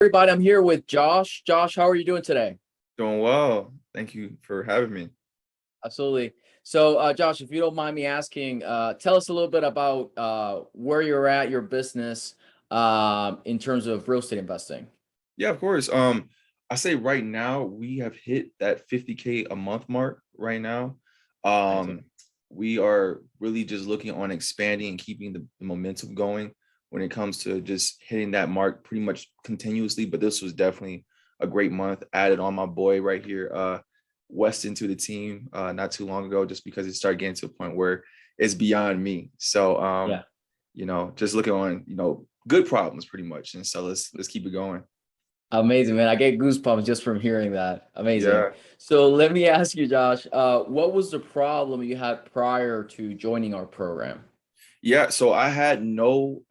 Everybody, I'm here with Josh. Josh, how are you doing today? Doing well. Thank you for having me. Absolutely. So, Josh, if you don't mind me asking, tell us a little bit about where you're at, your business, in terms of real estate investing. Yeah, of course. I say right now we have hit that 50K a month mark right now. Amazing. Um, we are really just looking on expanding and keeping the momentum going when it comes to just hitting that mark pretty much continuously. But this was definitely a great month. Added on my boy right here, Weston to the team not too long ago, just because it started getting to a point where it's beyond me. So Yeah, just looking on, good problems pretty much. And so let's keep it going. amazing, man. I get goosebumps just from hearing that. Amazing. Yeah. So, let me ask you, Josh, what was the problem you had prior to joining our program? Yeah. So I had no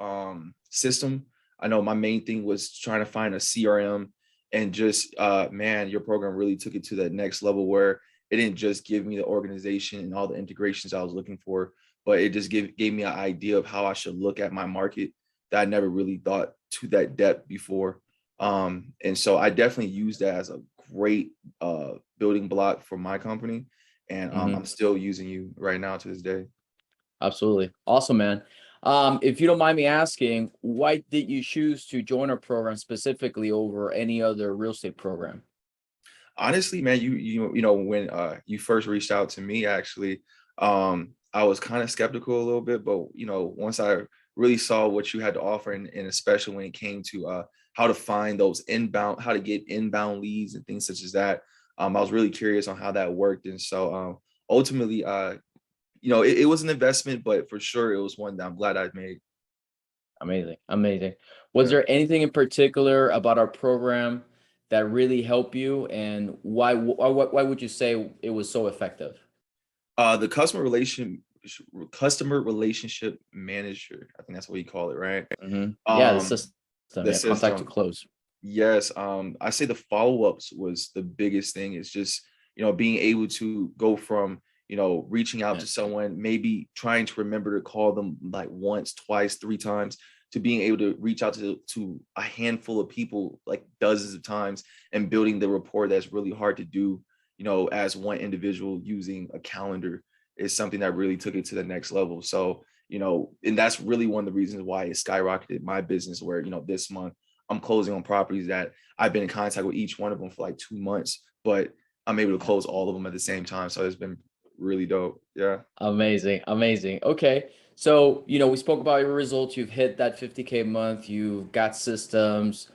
system. I know my main thing was trying to find a CRM and just man, your program really took it to that next level where it didn't just give me the organization and all the integrations I was looking for, but it just gave me an idea of how I should look at my market that I never really thought to that depth before. And so I definitely used that as a great building block for my company. And I'm still using you right now to this day. Absolutely. Awesome, man. If you don't mind me asking, why did you choose to join our program specifically over any other real estate program? Honestly, man, when you first reached out to me, actually, I was kind of skeptical a little bit, but once I really saw what you had to offer, and especially when it came to how to find those inbound, how to get inbound leads and things such as that, I was really curious on how that worked. And so ultimately, it was an investment, but for sure it was one that I'm glad I made. Amazing. Amazing. Was Yeah. there anything in particular about our program that really helped you, and why would you say it was so effective? The customer relationship manager, I think that's what you call it, right? Yeah, the Um, system. the Yeah, contact to system. close. Yes. I say the follow-ups was the biggest thing. Is just, being able to go from, reaching out Yeah. to someone, maybe trying to remember to call them like once, twice, three times, to being able to reach out to a handful of people like dozens of times and building the rapport that's really hard to do, as one individual using a calendar is something that really took it to the next level. So, and that's really one of the reasons why it skyrocketed my business where, this month I'm closing on properties that I've been in contact with each one of them for like 2 months, but I'm able to Yeah. close all of them at the same time. So it's been really dope. Yeah. Amazing, amazing. Okay. So, we spoke about your results. You've hit that 50K a month. You've got systems.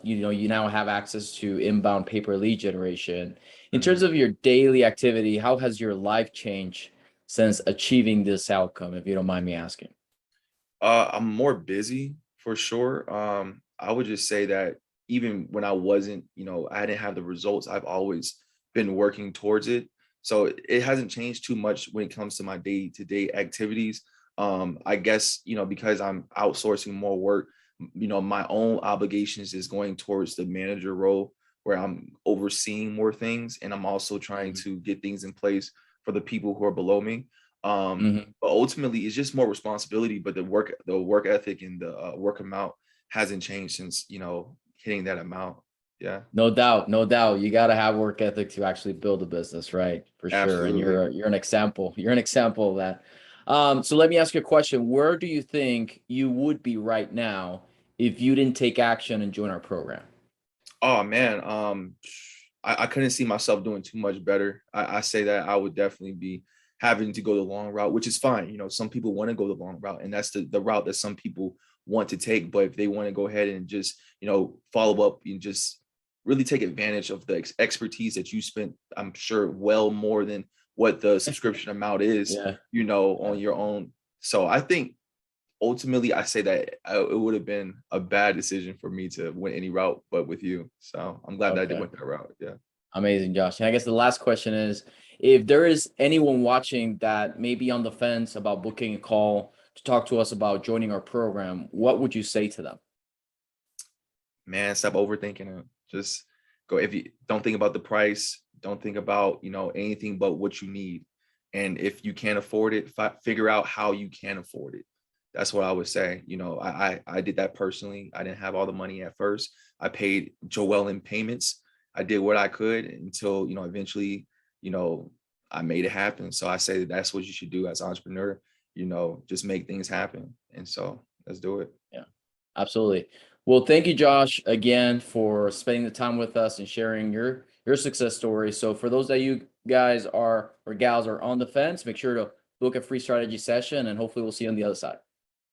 You now have access to inbound paper lead generation. In terms Mhm. of your daily activity, how has your life changed since achieving this outcome, if you don't mind me asking? I'm more busy for sure. I would just say that even when I wasn't, I didn't have the results, I've always been working towards it. So it hasn't changed too much when it comes to my day-to-day activities. I guess, because I'm outsourcing more work, my own obligations is going towards the manager role where I'm overseeing more things and I'm also trying Mhm. to get things in place for the people who are below me. Mhm. But ultimately it's just more responsibility, but the work ethic and the work amount hasn't changed since hitting that amount. Yeah. No doubt, no doubt. You got to have work ethic to actually build a business, right? For sure. And Absolutely. you're an example. You're an example of that. So let me ask you a question. Where do you think you would be right now if you didn't take action and join our program? Oh man, I couldn't see myself doing too much better. I say that I would definitely be having to go the long route, which is fine. Some people want to go the long route, and that's the route that some people want to take. But if they want to go ahead and just follow up and just really take advantage of the expertise that you spent, I'm sure well more than what the subscription amount is, Yeah. on your own. So I think ultimately I say that it would have been a bad decision for me to win any route but with you. So I'm glad that I did Okay. went that route. Yeah. Amazing, Josh. And I guess the last question is, if there is anyone watching that may be on the fence about booking a call to talk to us about joining our program, what would you say to them? Man, stop overthinking it. Just go. If you don't think about the price, don't think about, anything but what you need. And if you can't afford it, figure out how you can afford it. That's what I would say. You know, I did that personally. I didn't have all the money at first. I paid Joel in payments. I did what I could until, you know, eventually, you know, I made it happen. So I say that that's what you should do as an entrepreneur, you know, just make things happen. And so let's do it. Yeah, absolutely. Well, thank you, Josh, again for spending the time with us and sharing your success story. So for those that you guys are or gals are on the fence, make sure to book a free strategy session, and hopefully we'll see you on the other side.